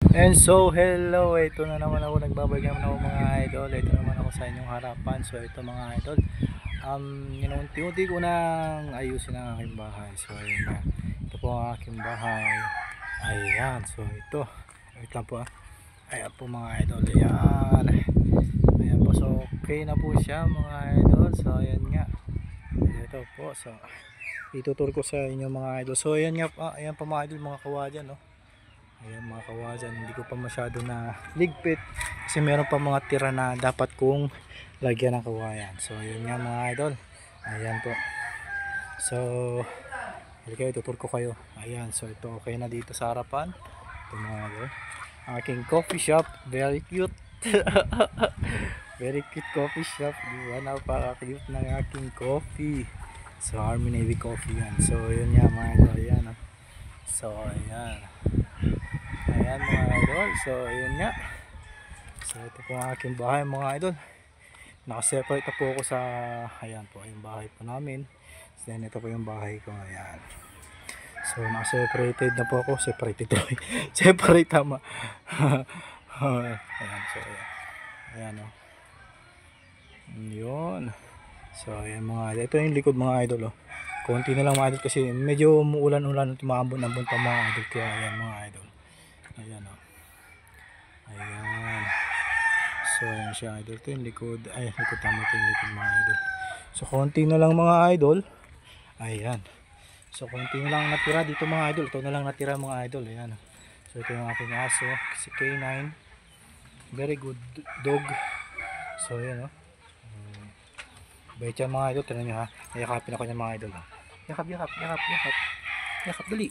And so hello, ito na naman ako, nagbabalik naman ako mga idol. Ito naman ako sa inyong harapan. So ito mga idol, unti-unti ko nang ayusin ang aking bahay. So ayun na, ito po ang aking bahay. Ayan, so ito, wait lang po ayan po mga idol, ayan. Ayan po, so okay na po siya mga idol. So ayan nga, ito po, so itutur ko sa inyo mga idol. So ayan nga, ayan po mga idol, mga kawadyan, no. Ayan mga kawasan, hindi ko pa masyado na ligpit kasi meron pa mga tira na dapat kong lagyan ng kawayan. So yun nga mga idol, ayan po. So halika, tutur ko kayo. Ayan, so ito okay na dito sa harapan. Ito mga idol, aking coffee shop, very cute. Very cute coffee shop, diba? Napaka-cute ng aking coffee. So Army Navy coffee yan. So yun nga mga idol, ayan. So ayan, ayan mga idol, so ayun nga. So ito po ang aking bahay mga idol. Nakaseparate na po ako sa, ayan po yung bahay po namin. Then ito po yung bahay ko, ayan. So nakaseparated na po ako, separated to. Separate tama. Ayan, so ayan. Ayan o. Yun. So ayan mga idol, ito yung likod mga idol o. Konti na lang mga idol kasi medyo umuulan-ulan at umaambon-ambon pa mga idol. Kaya ayan mga idol. Ayan o. Ayan. So ayan siya idol. Ito yung likod. Ay likod, tama ito yung likod mga idol. So konti na lang mga idol. Ayan. So konti na lang natira dito mga idol. Ito na lang natira mga idol. Ayan. So ito yung aking aso, si K9. Very good dog. So ayan o. Bait yan mga idol. Tignan nyo ha. Yakapin ako niya mga idol ha. Yakap, yakap, yakap, yakap. Yakap, dali.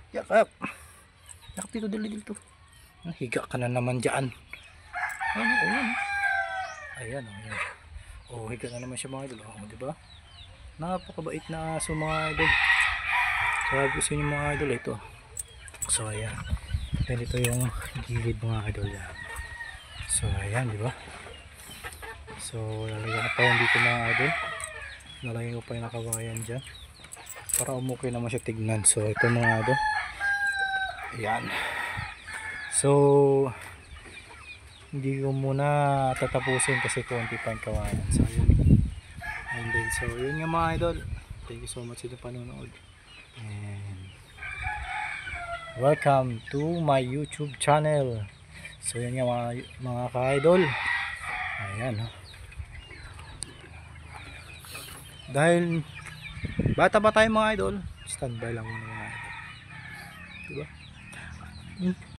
Yakap. Yakap dito, dali dito. Higa ka na naman dyan. Ayan, ayan. Ayan, ayan. Oh, higa na naman siya mga idol. Oh, diba? Napakabait na aso mga idol. So, gusto nyo mga idol, ito. So, ayan. Then, ito yung gilid mga idol yan. So, ayan, diba? So, lalagyan ko pa yung dito mga idol. Lalagyan ko pa yung nakawayan dyan. Para umukay naman siya tignan. So, ito mga idol. Ayan. So, hindi ko muna tatapusin kasi konti pa yung kawayan. So yun. And then, so yun nga mga idol. Thank you so much sa panonood. And welcome to my YouTube channel. So yun nga mga ka-idol. Ayan. Dahil bata pa tayo mga idol, standby lang muna mga idol. Diba?